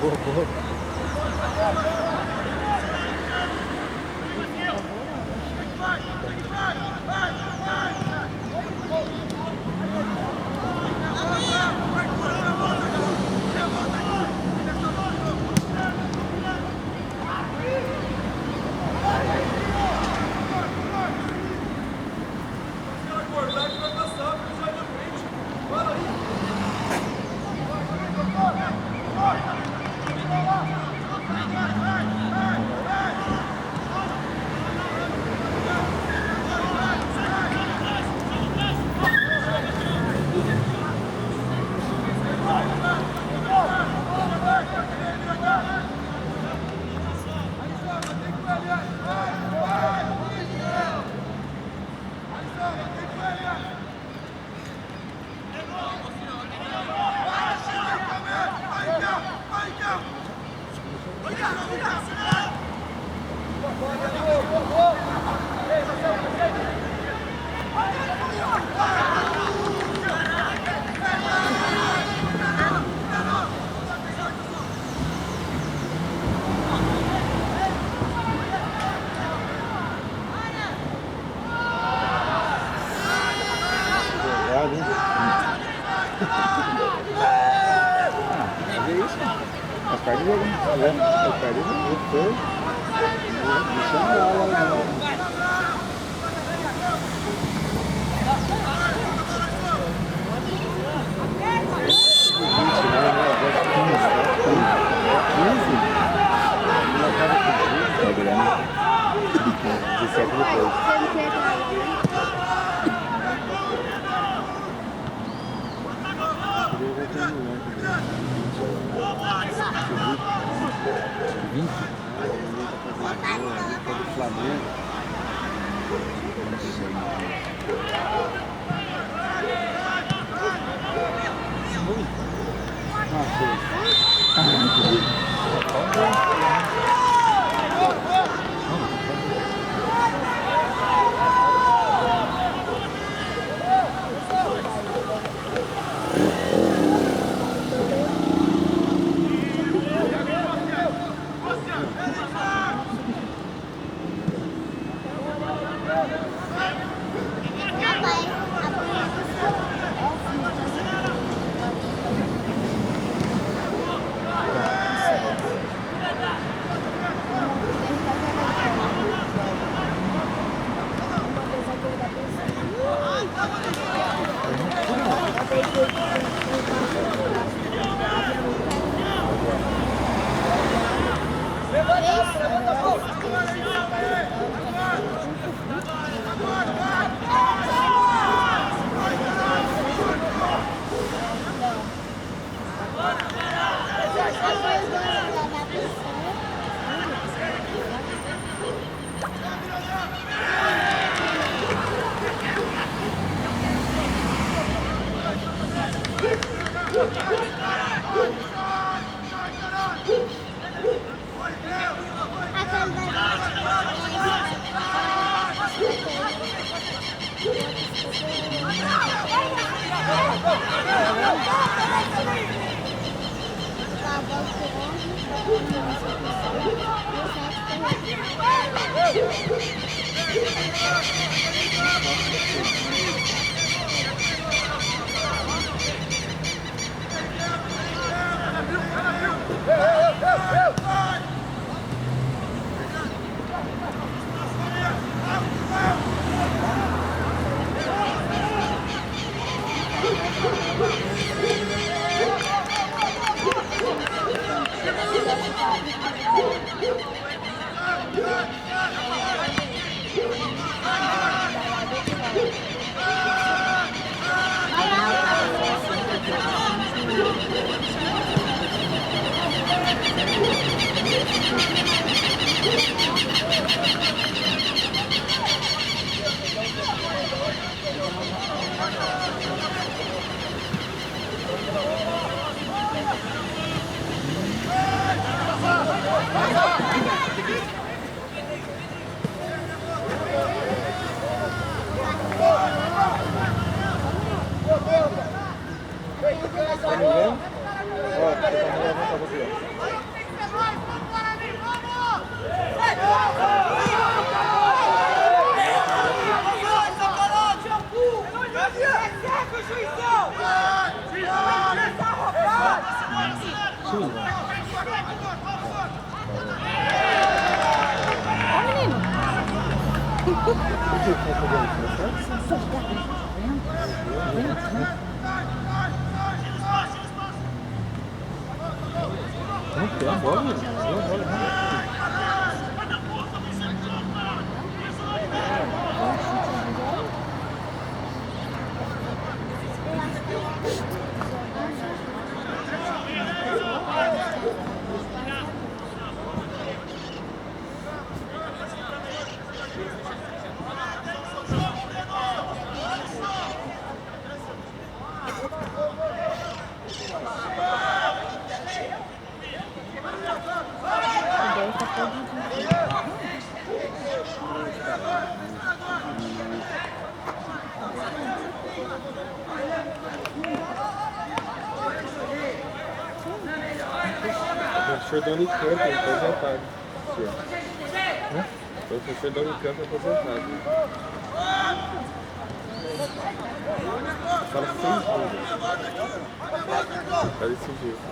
Boa, boa. Faz parte do jogo, né? Faz parte do jogo. Isso é uma é grande. 17 depois. Do Flamengo. Ó, você tá levando pra você. Ó, menino. O que você está fazendo? Não tem a bola, não. Tem a bola, não. O professor do Unicamp é aposentado. O professor do Unicamp é aposentado. Fala 6 dias. Fala desse jeito.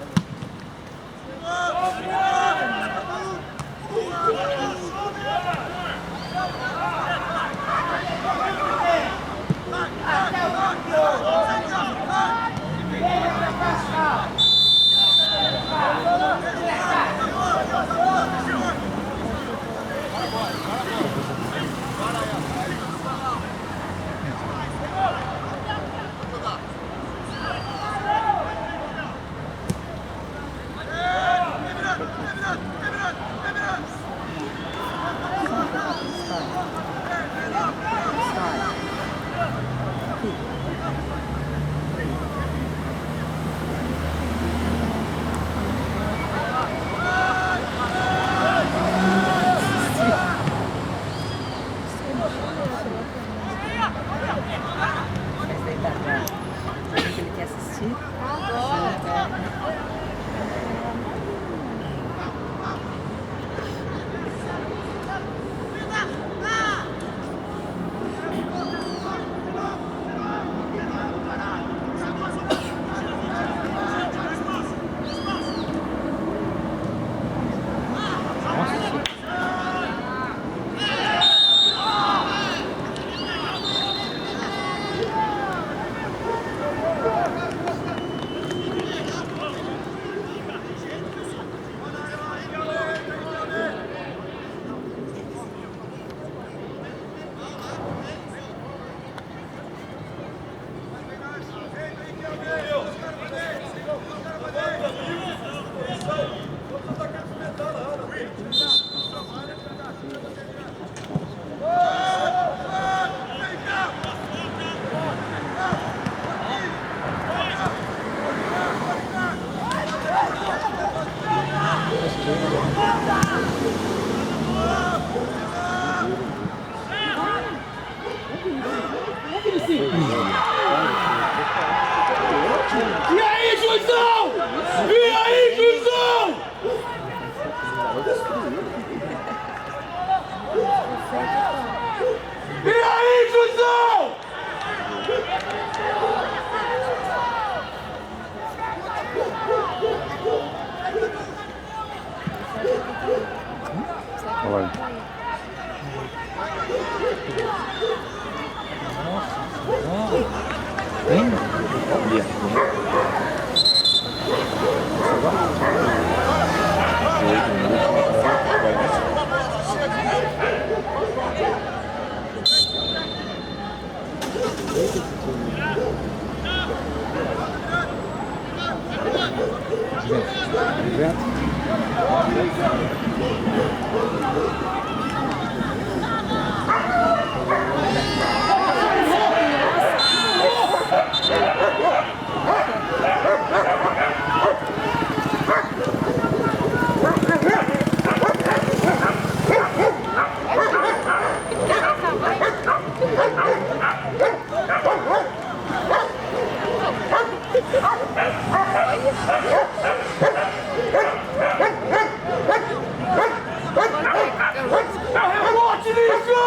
Ele quer assistir. E aí, juizão? E aí, juizão? E aí, juizão? Olha. Rebote, Nico!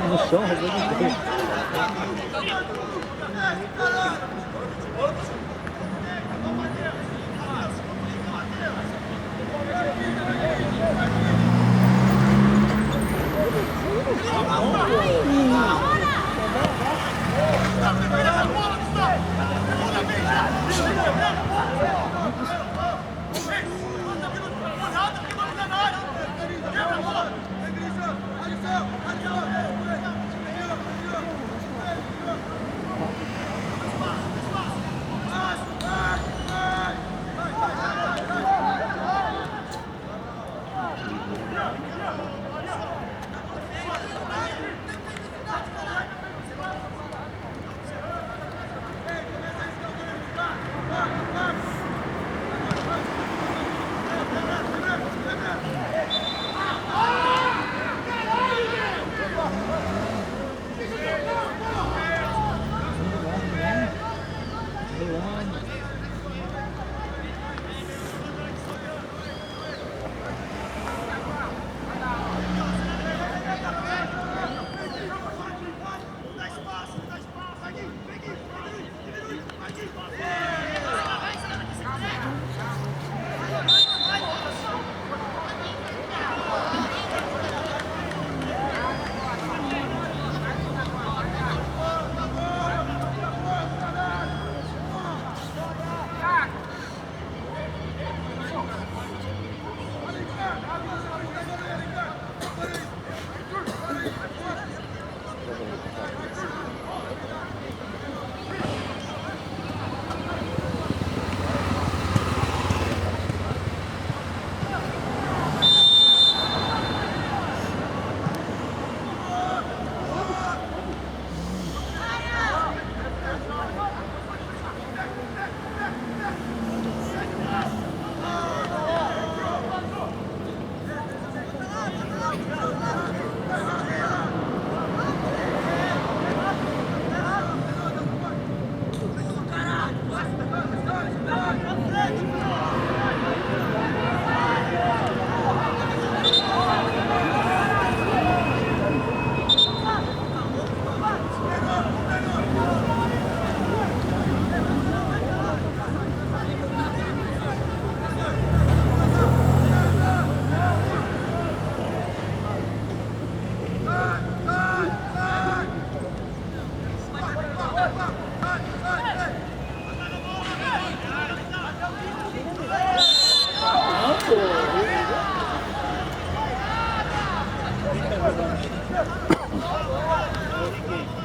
No chão, resolve bem.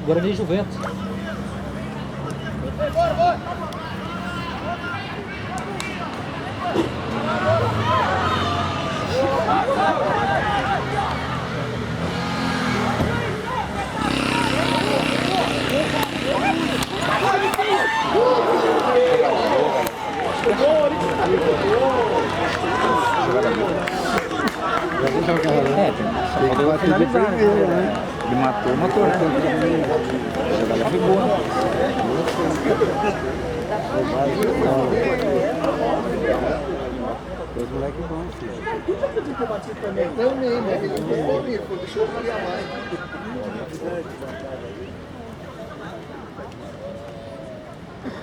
Guarani e Juventus. Tem que bater de primeiro, né? Ele matou, né? A jogada foi boa. Os moleques bons, filho. Também, né? Ele não deixou eu variar mais.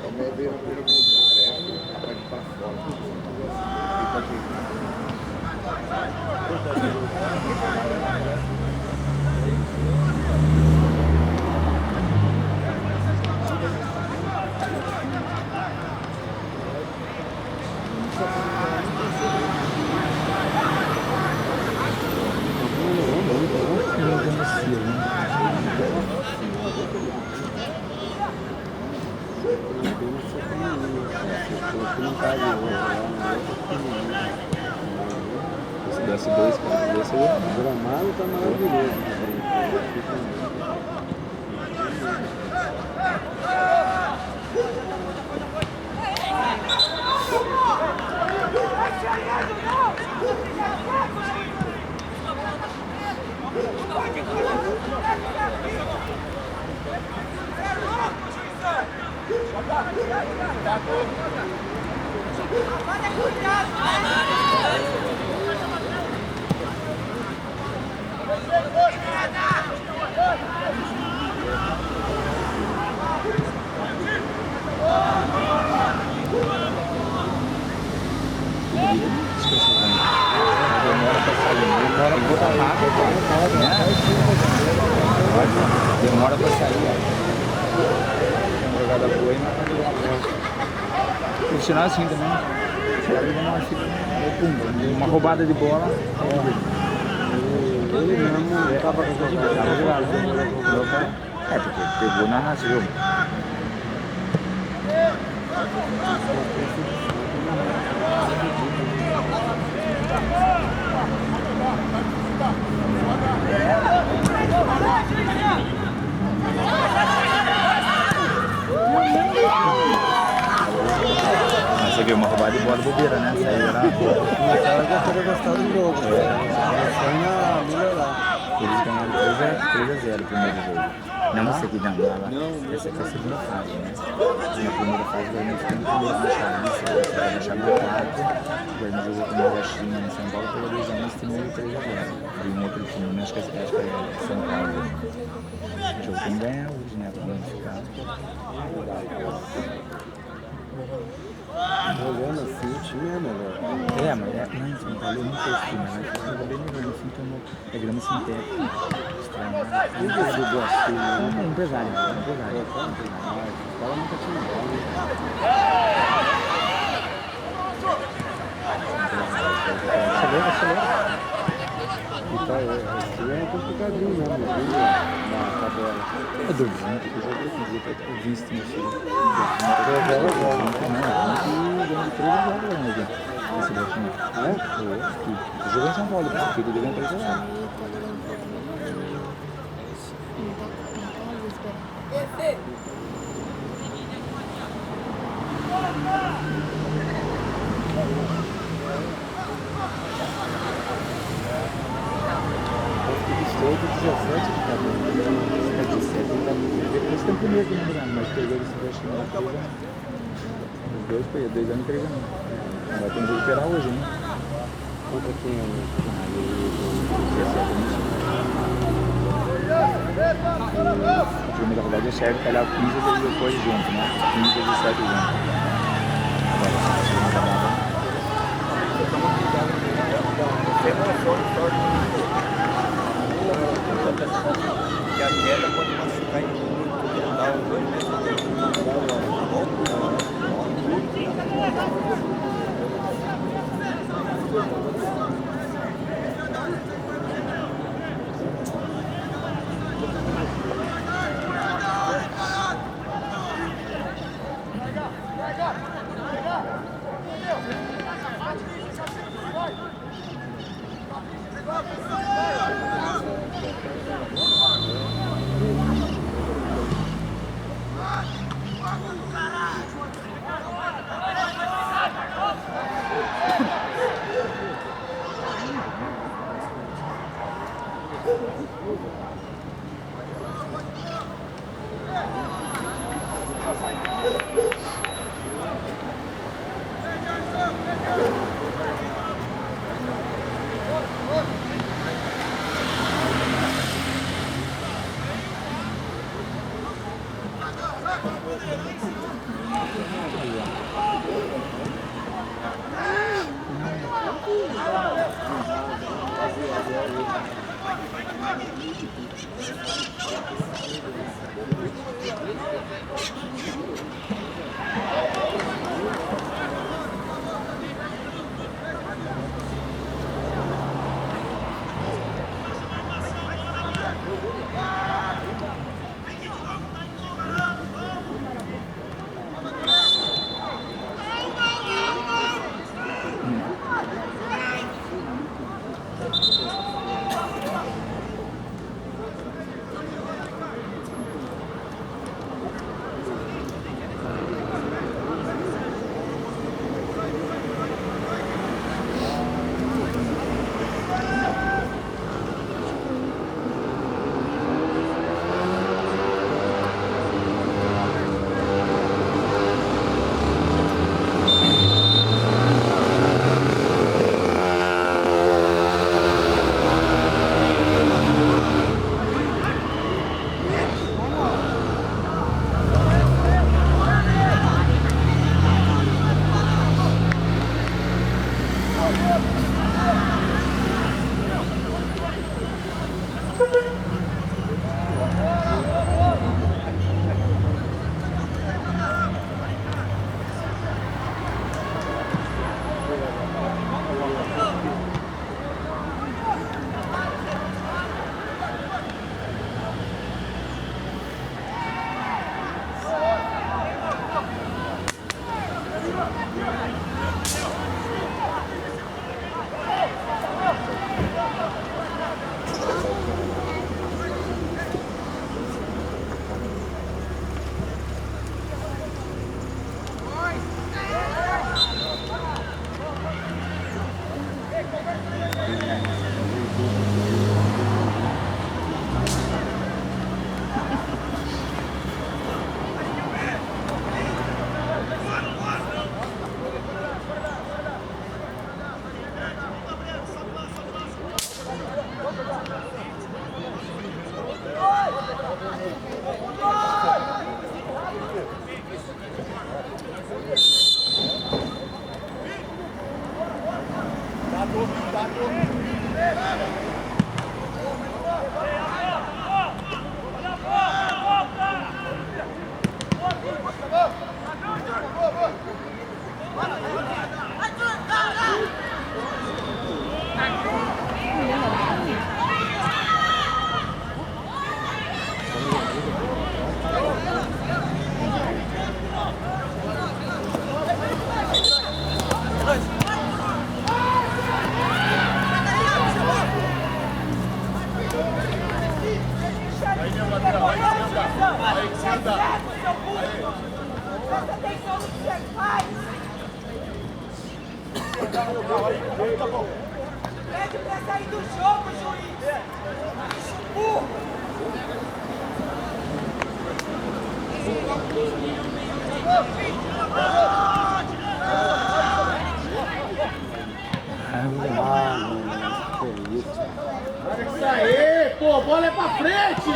Também veio pelo contrário, a parte para fora. Se desse dois, cara, desse eu ia. O gramado tá maravilhoso. Demora pra sair. Uma jogada boa e o sinal assim também. Uma roubada de bola. Ele mesmo tava jogando. É, porque pegou na jogo. Você viu uma roubada de bola bobeira, né? Saiu lá. O cara já teria gostado do jogo. Foi na melhorar. Eles ganharam 3-0 o primeiro jogo. Não esse aqui não, essa aqui é a segunda fase, né? Na primeira fase o Guarani ficou no primeiro na chave, na chave do quarto. O Guarani jogou com o China em São Paulo, pegou 2 anos e tem 3-0. E um outro time, acho que é São Paulo. O jogo tem que ganhar hoje, né? Pra não ficar. Olhando assim, o time é melhor. É, mas não, São Paulo não fez time, mas foi bem melhor, assim, tomou. É grama sintética. Quem desligou assim, né? É empresário. O cara nunca tinha nada. Acelera. E tá, assim é complicadinho mesmo, viu? Na tabela. É do 20, que jogo esse dia, tá o 20 no filho. Esse daqui, o jogo em São Paulo, o filho dele é 3-0. Depois tem o primeiro que não, mas perdeu esse veste na coisa. Os dois foi 2 anos e 3 anos. Vai ter que recuperar hoje, né? Contra quem é o O time da rodada serve calhar 15 e depois junto, né? 15 e 17 junto. Agora, a segunda rodada. E a queda pode machucar em tudo, dar os 2 meses. Pede pra sair do jogo, juiz! Burro! Isso aí, pô, bola é pra frente!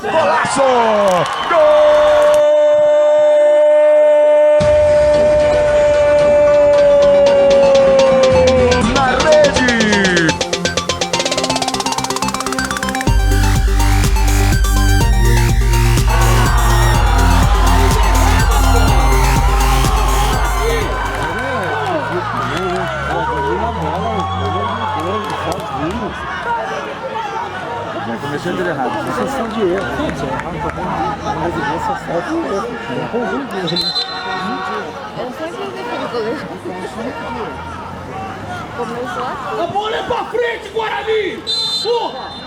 Golaço! Gol! Na rede! Já começou a errado. Sensação de erro. Se errar um pouquinho, mas é sensação de erro. É conjunto de erro. Eu sempre defendo o goleiro. Começou aqui. A bola é pra frente, Guarani! Porra!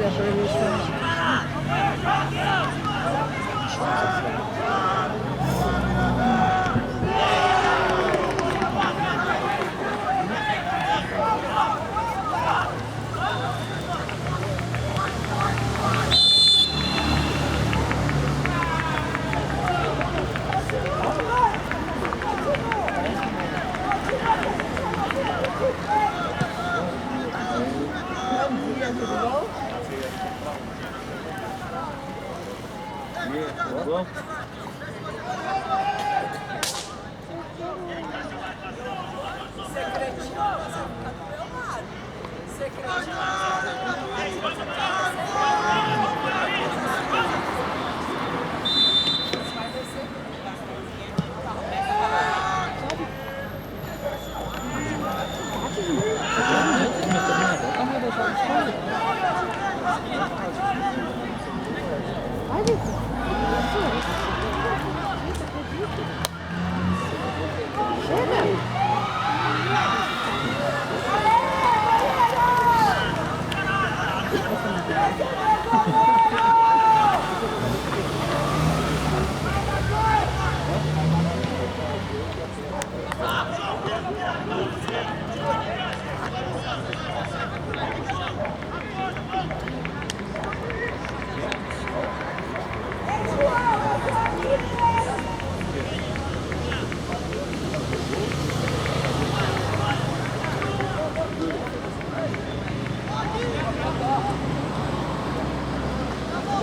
é proibição.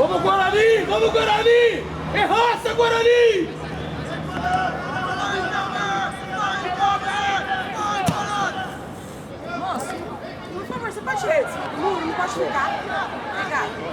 Vamos, Guarani! Vamos, Guarani! É raça, Guarani! Moço, por favor, você pode esse muro, não pode ficar. Obrigada.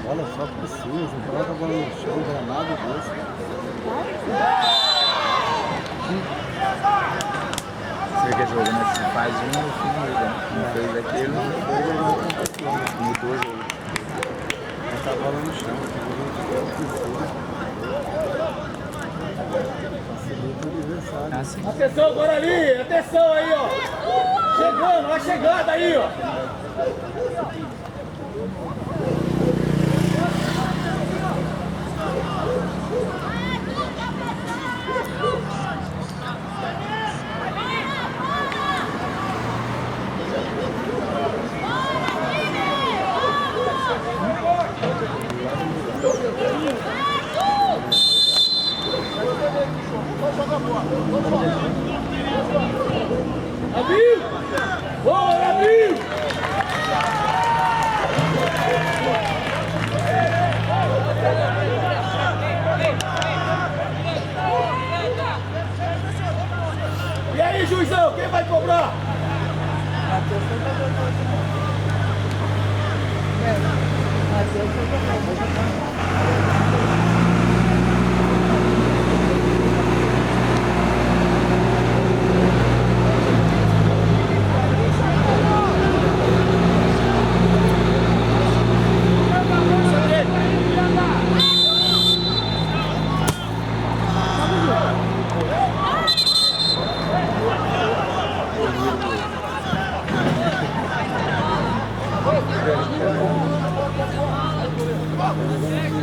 Bola só precisa, coloca a bola no chão, granada desse. Você quer jogar, mas se faz um, no fim muda. Não fez aquilo, mudou o jogo. Essa bola no chão, Assim. Atenção, Guarani! Atenção aí, ó! Chegando, ó a chegada aí, ó! Nabil! Boa, Nabil! E aí, juizão, quem vai cobrar? Matheus foi pra Matheus foi pra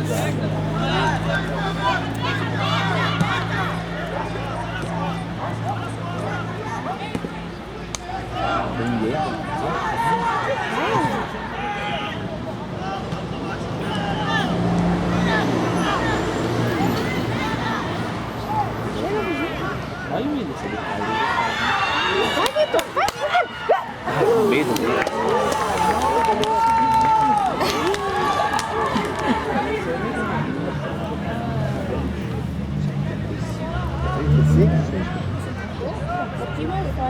Thank you.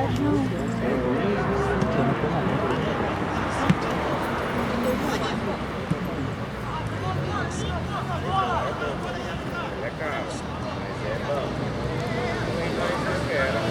É caro, mas é bom. Não espera.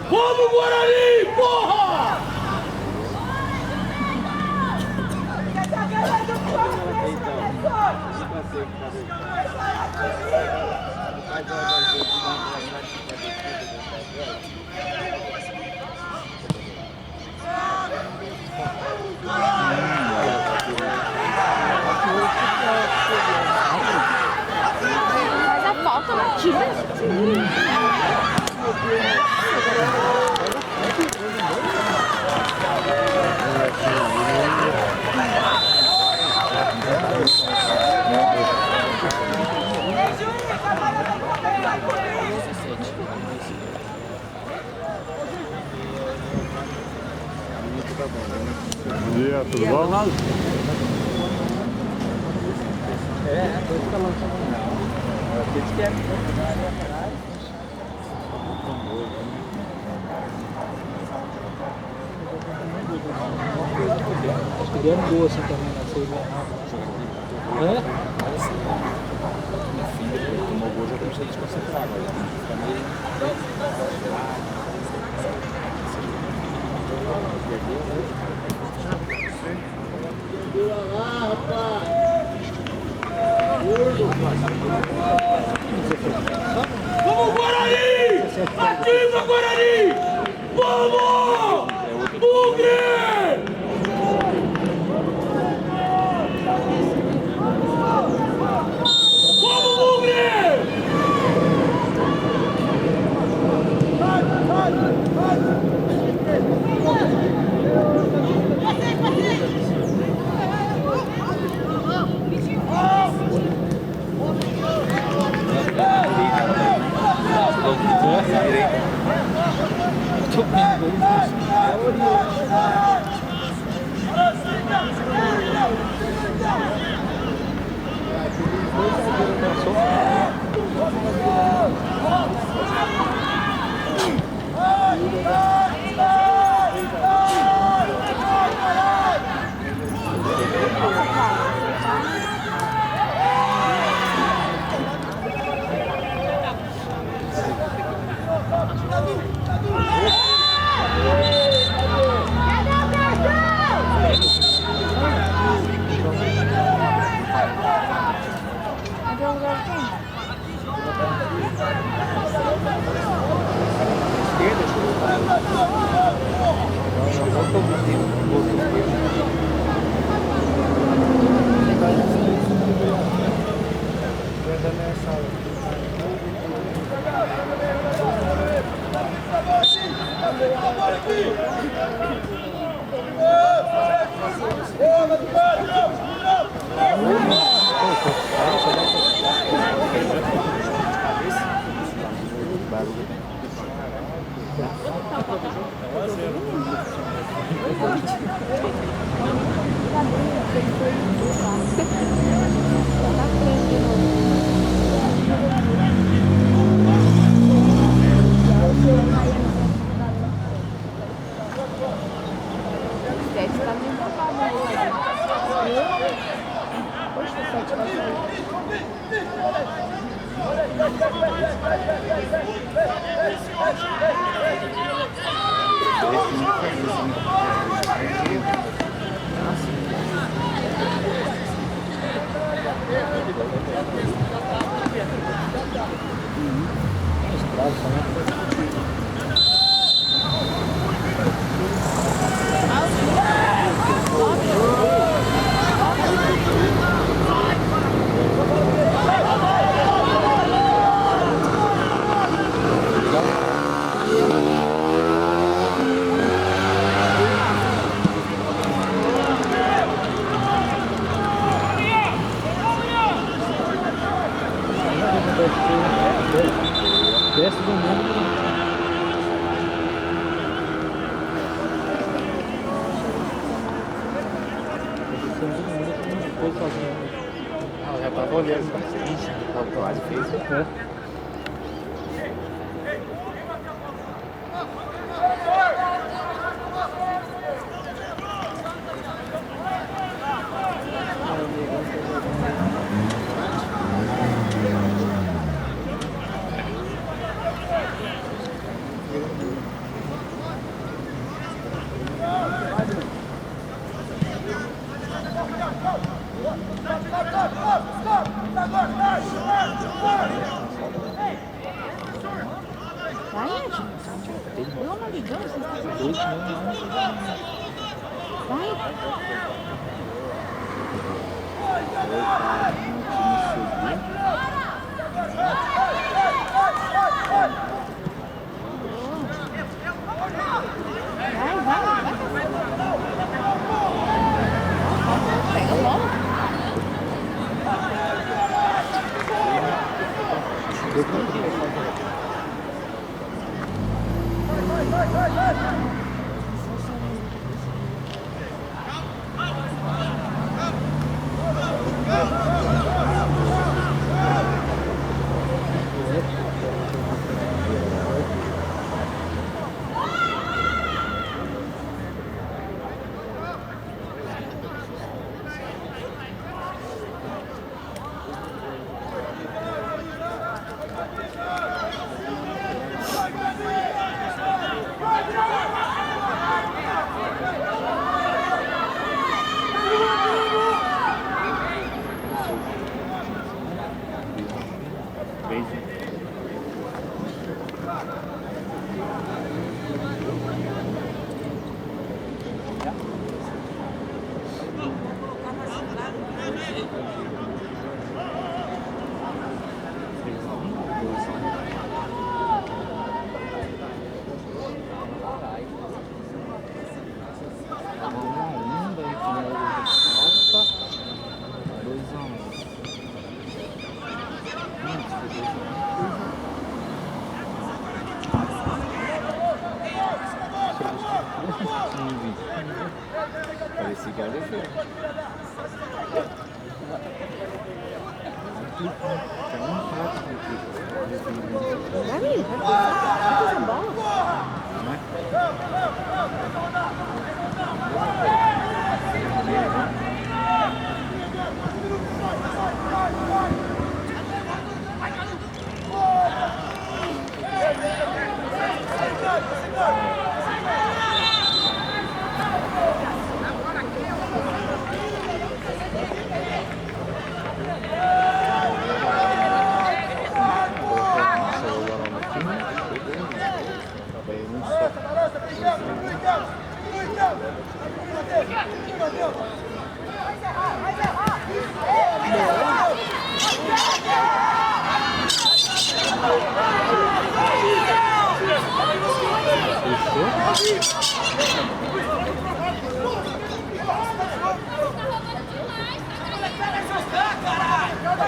Vamos, Guarani, porra! Faz a falta na tira. Bom dia, tudo bom? Deu boa assim também na cerveja. É? No fim, depois que tomou gol, já começou a desconcentrar agora. Fica meio... Vamos, Guarani! Ativa, Guarani! Vamos! Bugre! Vamos, Bugre! Cadê o lugar que tem? Desce do mundo. Eu já tava olhando pra frente, o quase fez. Vai, Edson. Pelo amor de Deus, você está doido. Vai. Pega a bola. Parecia que era defesa. Vai fazer bola.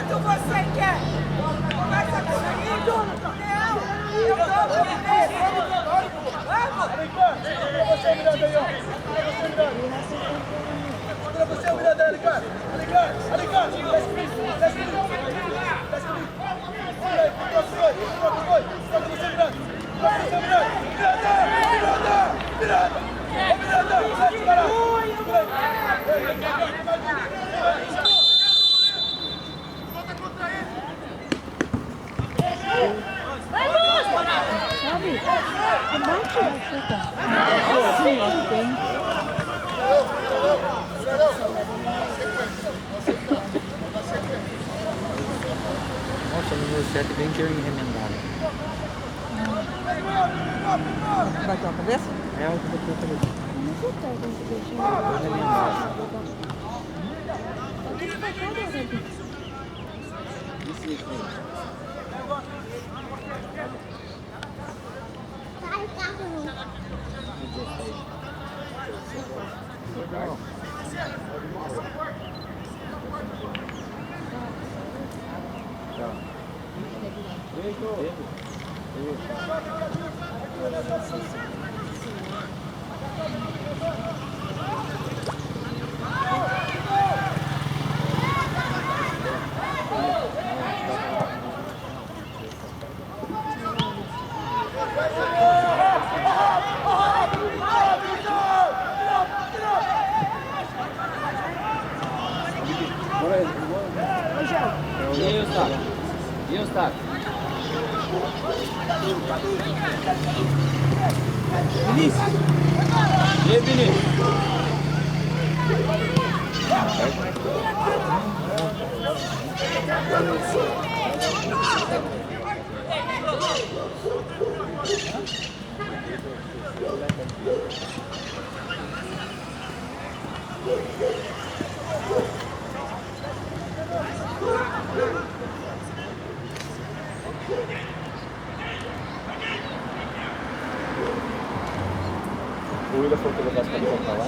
Quanto você quer? Começa comigo! Eu dou você, Miranda, aí, ó! Você, Miranda! Você, Miranda, aí, cara! Nossa, número 7 bem remendado. Vai ter uma cabeça? É o que eu tô falando. O Willian falou que ele vai ficar de pra lá.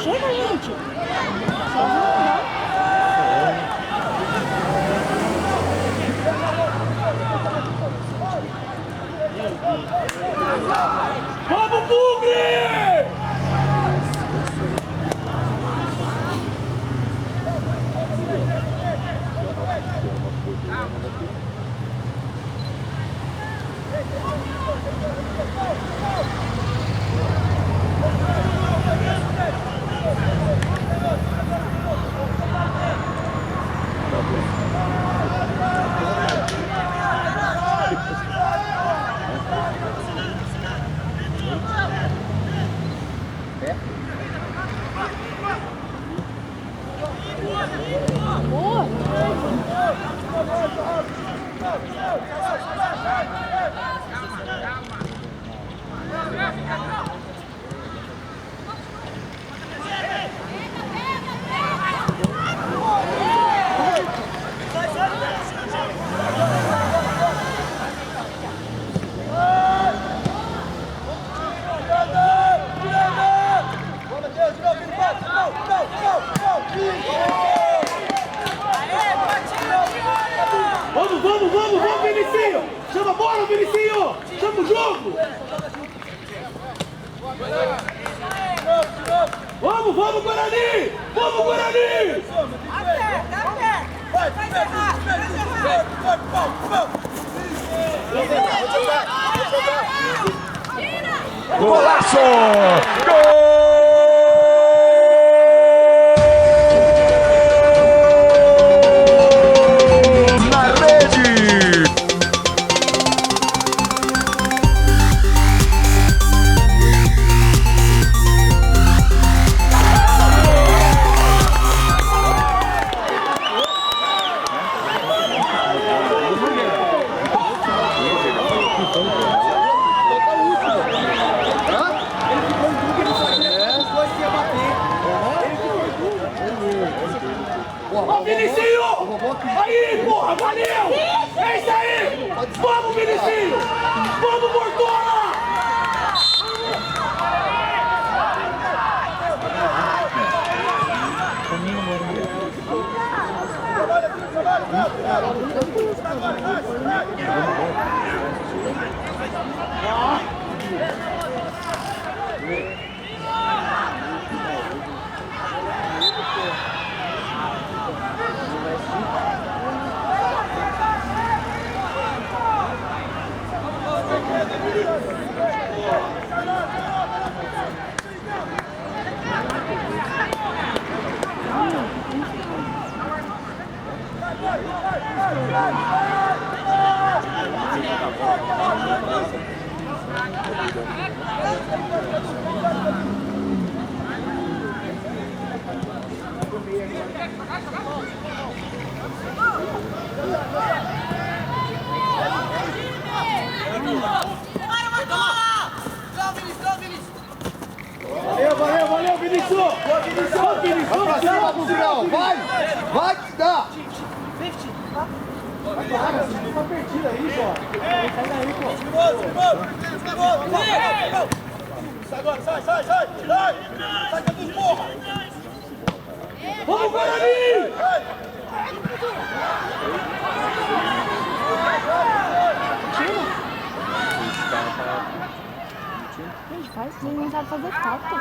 Chega, gente! Vamos, Bugre! Vamos, Vinicinho! Chama a bola, Vinicinho! Chama o jogo! Vamos, vamos, Guarani! Vamos, Guarani! Vai errar! Golaço! Gol! Na rede! Ô, Vinicinho! Aí, porra, valeu! É isso aí! Vamos, Vinicinho! Vamos, Mortola! Valeu, Vinícius! Boa, Vinícius! Vai pra cima, Buzirão! Vai! Vai que dá! Tá perdido aí, pô. Sai daí, pô. Sai agora, sai! Sai que dos porra! Vamos, Guarani! Gente, faz sim, não sabe fazer falta.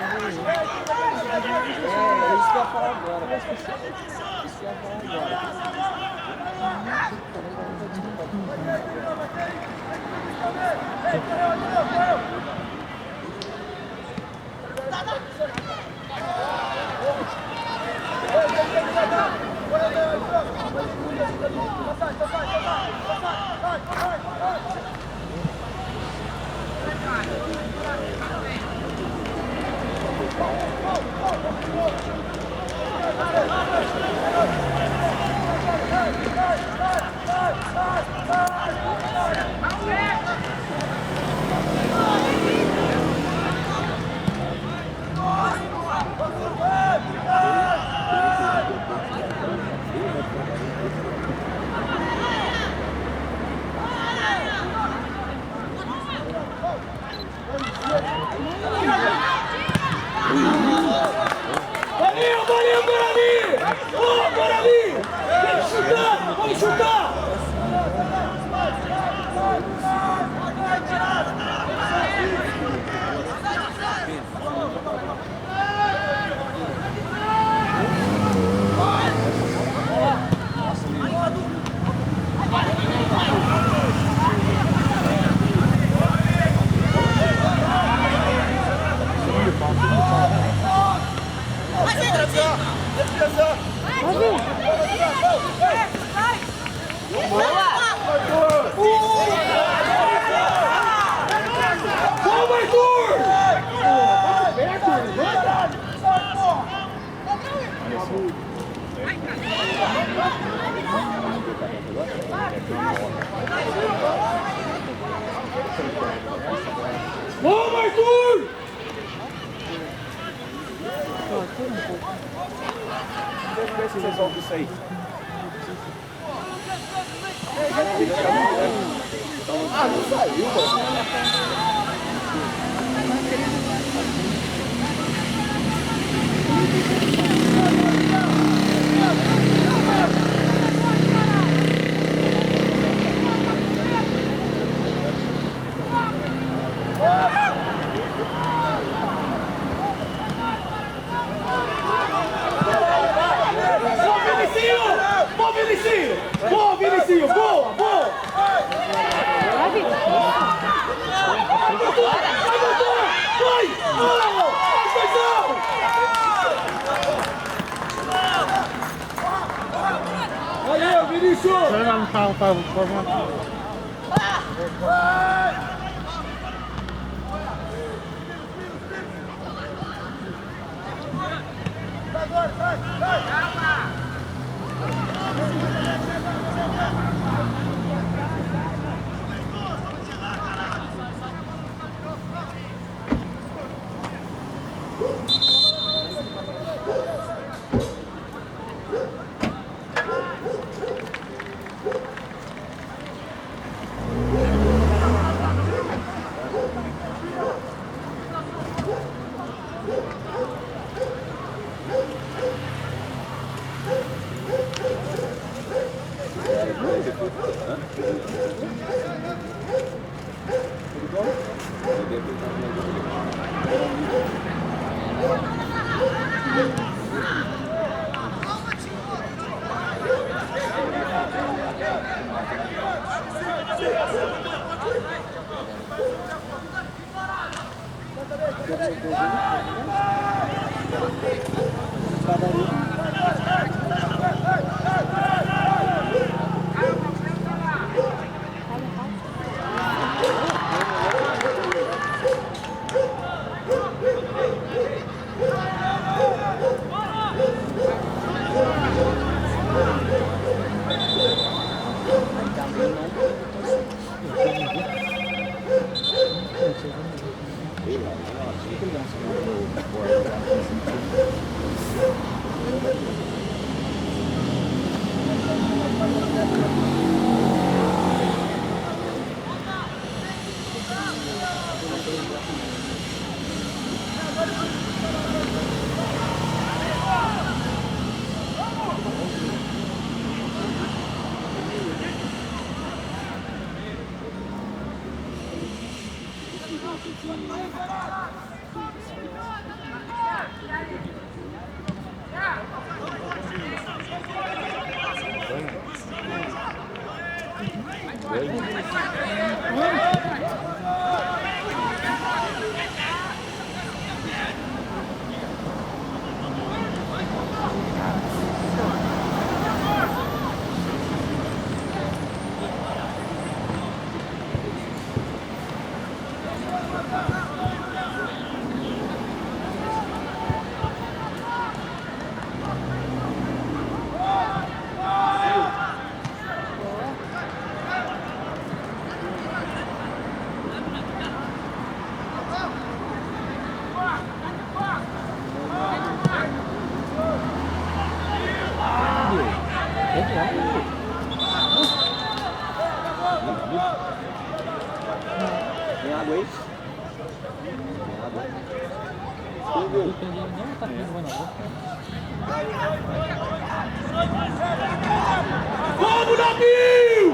É isso que eu ia falar agora. Isso que eu ia falar agora. Valeu, Guarani! Ô, Guarani! Tem que chutar! Vamos chutar! Vamos, Arthur! Vamos, Arthur! Vamos ver se resolve isso aí. Ah, não saiu, mano. para formar. Tem água aí? Não tá pegando na boca. Vamos, Nobinho!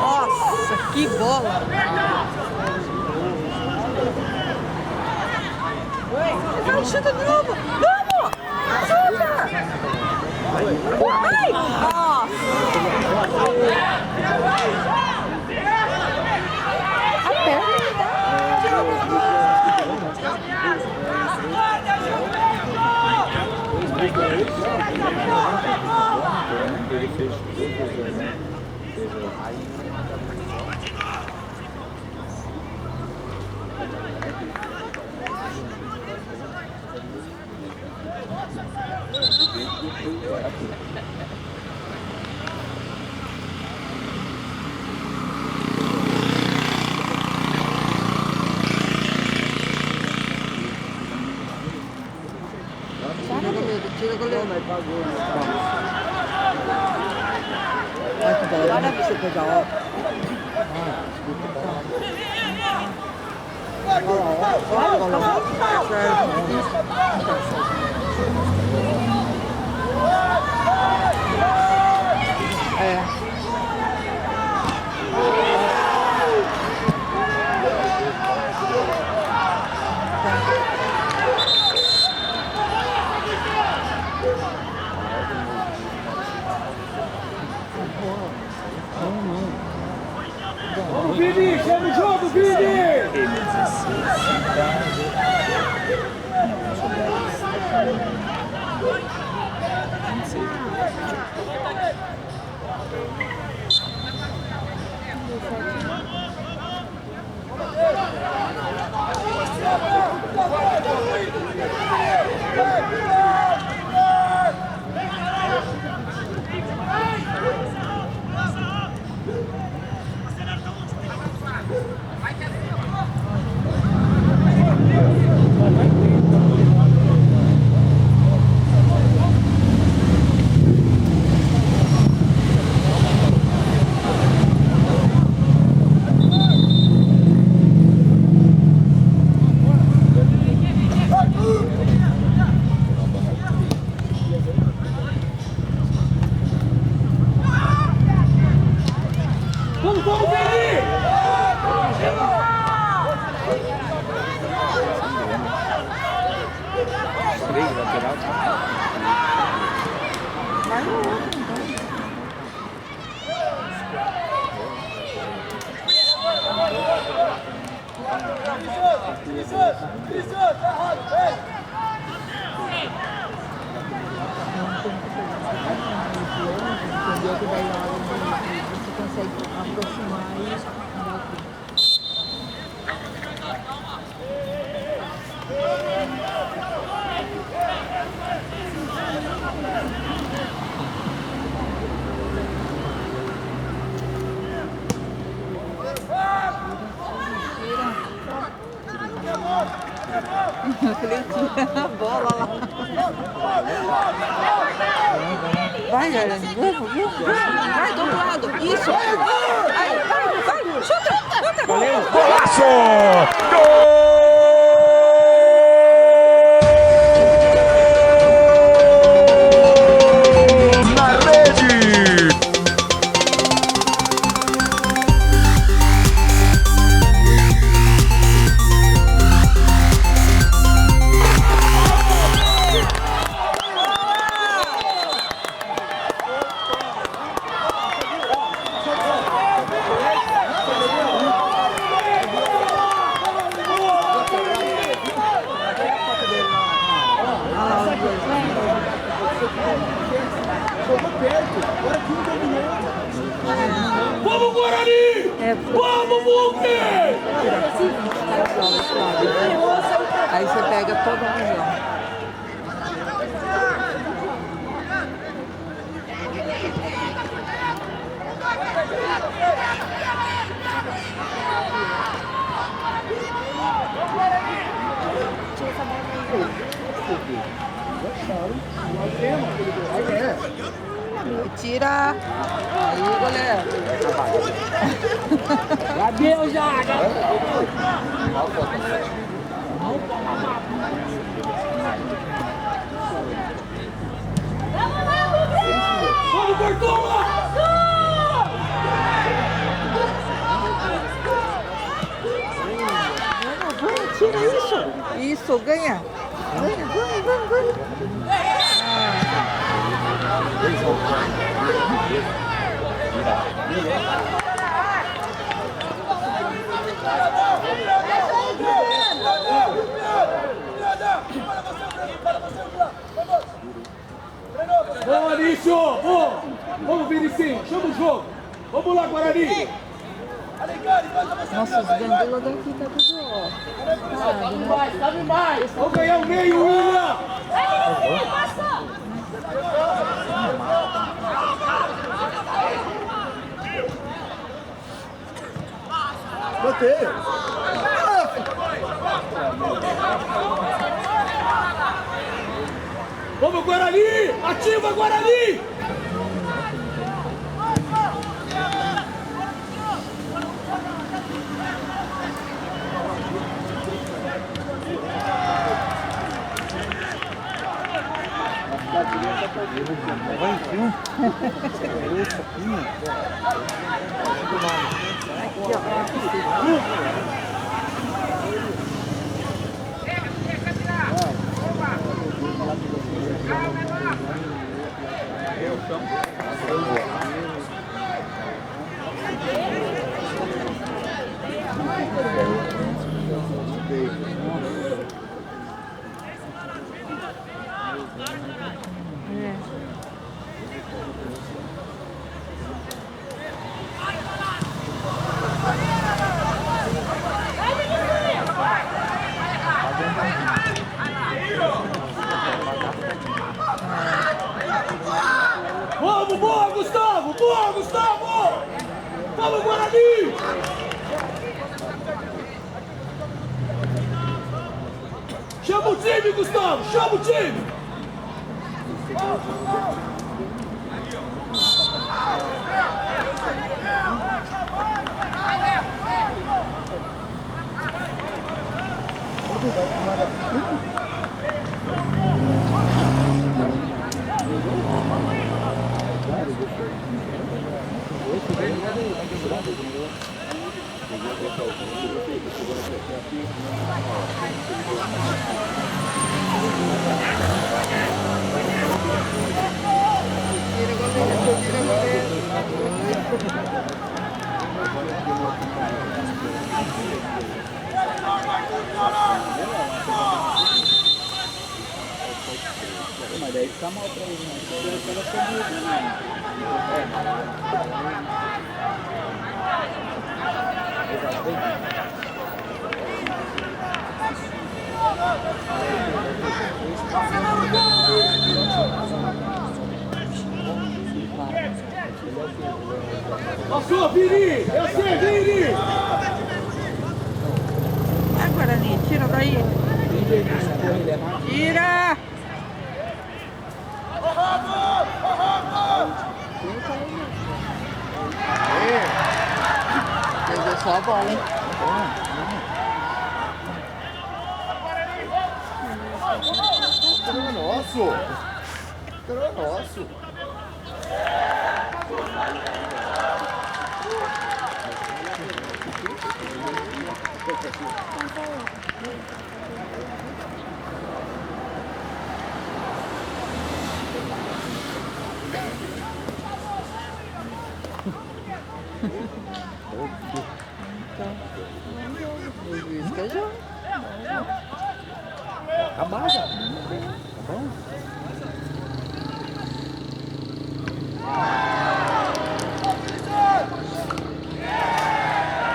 Nossa, que bola! Vai, chuta de novo! Vamos! Chuta! Ai! Nossa! A perna Ele fez tudo, né? Tira goleiro. Vai que bola. Olha você pegar, ó. Olha lá, olha lá. Vamos, Vini! Chama o jogo, Vini! Vamos, Vini! Entendeu que daí na hora você consegue aproximar e dar o tempo. Eu falei, tira a bola lá. Vai, galera. Vai do outro lado. Isso. Vai. Chuta. Golaço! Gol! Na rede! Vamos, Guarani! Vamos, Bunker! Aí você pega toda a região. Tira. Aí, goleiro. Adeus, Jaga! Vamos, Portula! Vamos, tira isso. Isso, ganha. Ganha. Vamos, Anício! Vamos, Vinicinho! Chama o jogo! Vamos lá, Guarani! Nossa, os gandulas daqui tá tudo, ó. Cabe mais! Vamos ganhar o meio, William! Bater! Vamos, Guarani! Ativa, Guarani! Vamos, Guarani! Chama o time, Gustavo! Chama o time! Mas daí fica mal pra ele, né? Passou, Vini! Eu sei, Vini! Vai, Guarani, tira daí. Tira! Pegou só a bola, hein? Era nosso! Era nosso! O juiz quer jogo. Acabar já. Tá bom?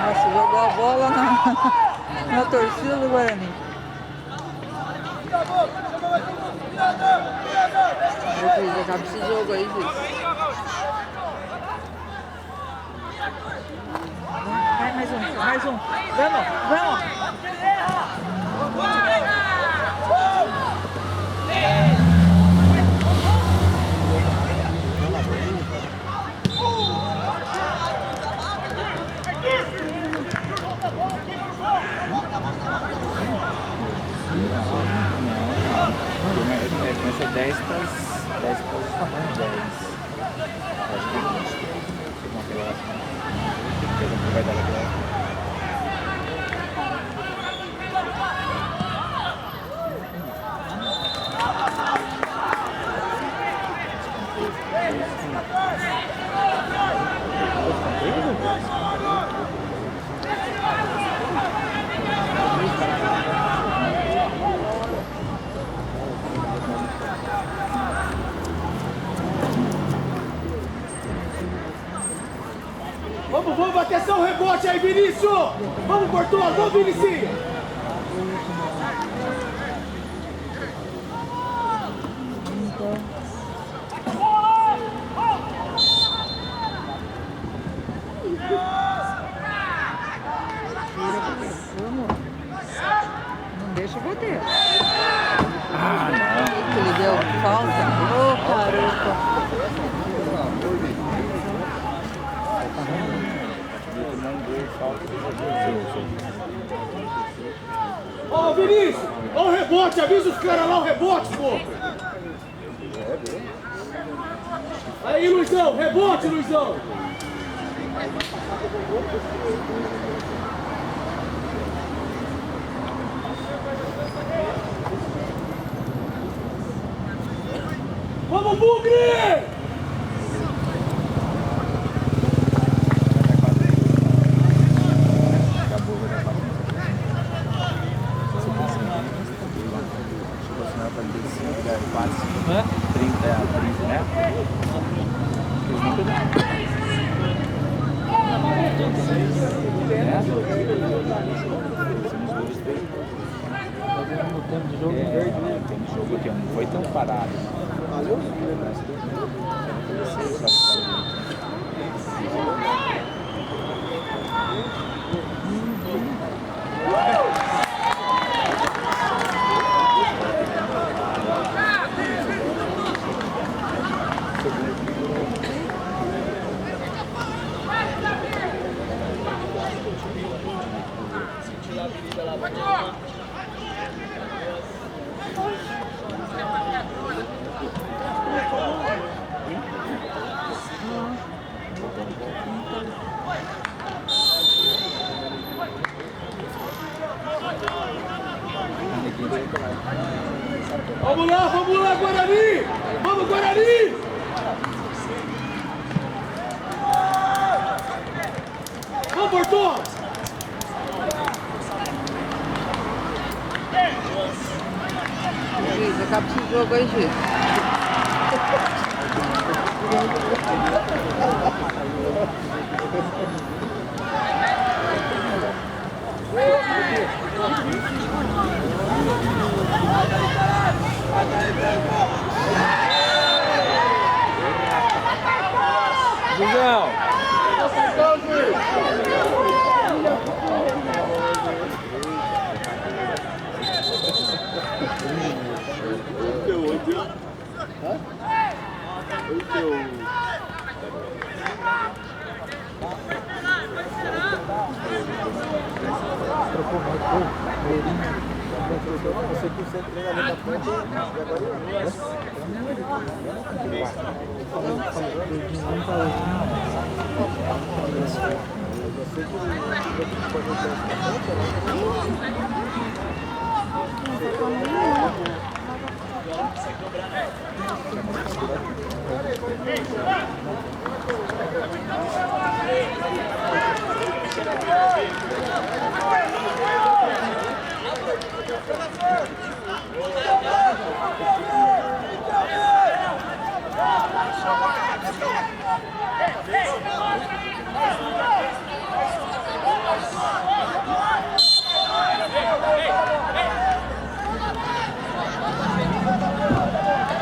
Nossa, jogou a bola na torcida do Guarani. O juiz acaba esse jogo aí, juiz. Vai, mais um, mais um. Vamos, vamos. Começa 10 para os tamanhos 10. Acho que uma próxima. Vai dar aquela. Vamos, atenção, rebote aí, Vinícius! Vamos, Portugal, vamos, Vinícius! Não deixa eu bater. Ele deu falta. Ô, caramba. Ó, Vinícius! Ó o rebote, avisa os caras lá o rebote, pô! Aí, Luizão, rebote, Luizão! Vamos, Bugre! Tem jogo que não foi tão parado. Vamos lá, Guarani! Vamos, Guarani! Vamos, Porto! Juiz, acaba esse jogo aí, juiz.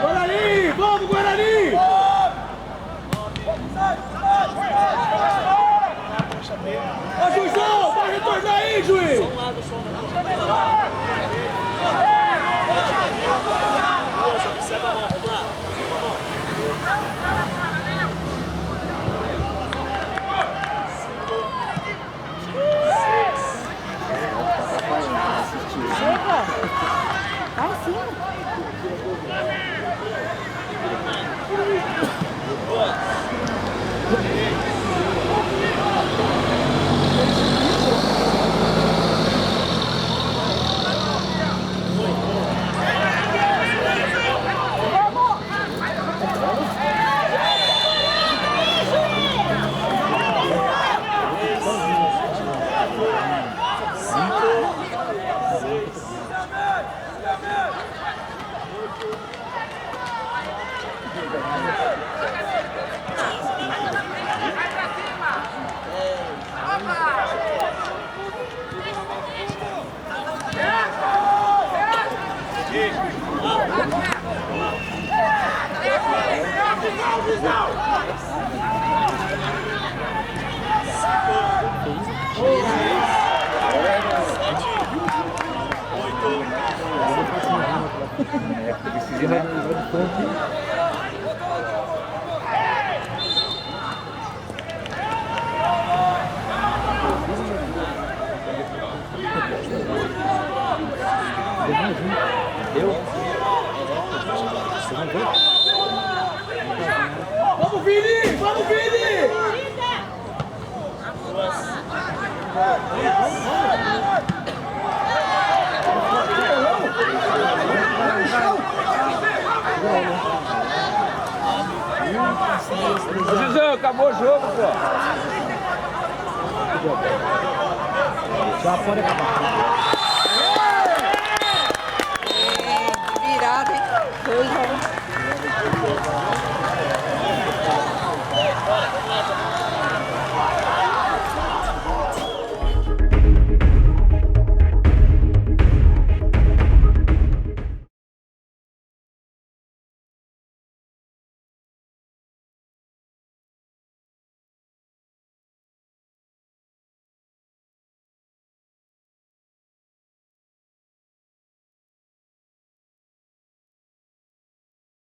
Guarani! Vamos, Guarani! Ô, Juizão, vai retornar aí, juiz! Chega! Vai sim! Vamos, Vini! Vamos, Vini! Juizão, acabou o jogo, pô. Já pode acabar. Virada, hein? 2-1.